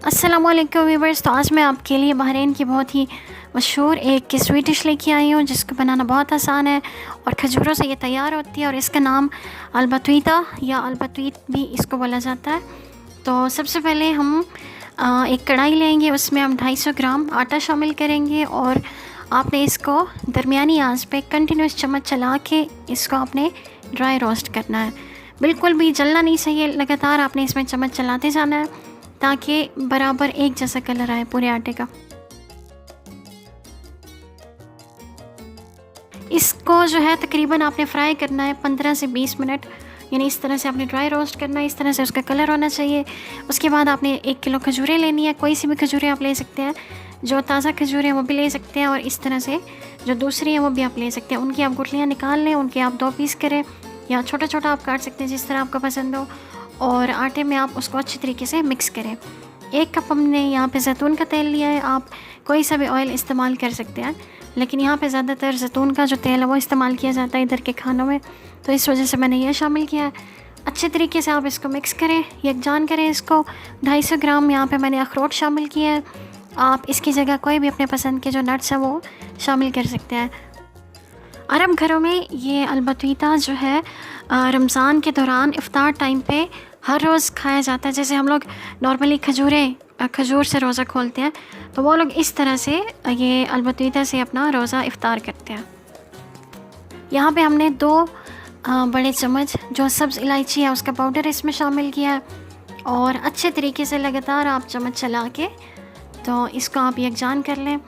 अस्सलामुअलैकुम व्यूअर्स। तो आज मैं आपके लिए बहरीन की बहुत ही मशहूर एक स्वीट डिश लेके आई हूँ जिसको बनाना बहुत आसान है और खजूरों से ये तैयार होती है और इसका नाम अलबतवीता या अलबतवीत भी इसको बोला जाता है। तो सबसे पहले हम एक कढ़ाई लेंगे, उसमें हम 250 ग्राम आटा शामिल करेंगे और आपने इसको दरमियानी आंच पे कंटिन्यूस चम्मच चला के इसको आपने ड्राई रोस्ट करना है। बिल्कुल भी जलना नहीं चाहिए, लगातार आपने इसमें चम्मच चलाते जाना है ताकि बराबर एक जैसा कलर आए पूरे आटे का। इसको जो है तकरीबन आपने फ्राई करना है 15 से 20 मिनट, यानी इस तरह से आपने ड्राई रोस्ट करना है, इस तरह से उसका कलर होना चाहिए। उसके बाद आपने 1 किलो खजूरें लेनी है, कोई सी भी खजूरें आप ले सकते हैं, जो ताज़ा खजूरें वो भी ले सकते हैं और इस तरह से जो दूसरी हैं वो भी आप ले सकते हैं। उनकी आप गुठलियाँ निकाल लें, उनके आप 2 पीस करें या छोटा छोटा आप काट सकते हैं जिस तरह आपको पसंद हो, और आटे में आप उसको अच्छी तरीके से मिक्स करें। 1 कप हमने यहाँ पे ज़ैतून का तेल लिया है, आप कोई सा भी ऑयल इस्तेमाल कर सकते हैं, लेकिन यहाँ पे ज़्यादातर ज़ैतून का जो तेल है वो इस्तेमाल किया जाता है इधर के खानों में, तो इस वजह से मैंने यह शामिल किया है। अच्छे तरीके से आप इसको मिक्स करें, यकजान करें इसको। 250 ग्राम यहाँ पे मैंने अखरोट शामिल किया है, आप इसकी जगह कोई भी अपने पसंद के जो नट्स हैं वो शामिल कर सकते हैं। अरब घरों में ये अलबतवीता जो है रमज़ान के दौरान इफ़्तार टाइम पे हर रोज़ खाया जाता है। जैसे हम लोग नॉर्मली खजूर से रोज़ा खोलते हैं, तो वो लोग इस तरह से ये अलबतवीता से अपना रोज़ा इफ़्तार करते हैं। यहाँ पे हमने 2 बड़े चम्मच जो सब्ज़ इलायची है उसका पाउडर इसमें शामिल किया है और अच्छे तरीके से लगातार आप चम्मच चला के तो इसको आप यकजान कर लें,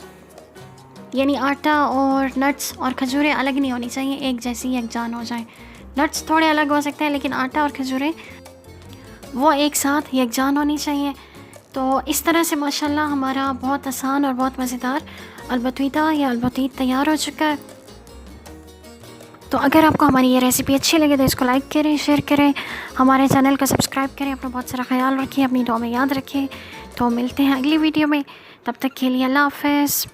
यानी आटा और नट्स और खजूरें अलग नहीं होनी चाहिए, एक जैसी यकजान हो जाए। नट्स थोड़े अलग हो सकते हैं लेकिन आटा और खजूरें वो एक साथ यकजान होनी चाहिए। तो इस तरह से माशाल्लाह हमारा बहुत आसान और बहुत मज़ेदार अलबतवीता या अलबतीत तैयार हो चुका है। तो अगर आपको हमारी ये रेसिपी अच्छी लगे तो इसको लाइक करें, शेयर करें, हमारे चैनल को सब्सक्राइब करें, अपना बहुत सारा ख्याल रखें, अपनी दुआ में याद रखें। तो मिलते हैं अगली वीडियो में, तब तक के लिए अल्लाह हाफ़िज़।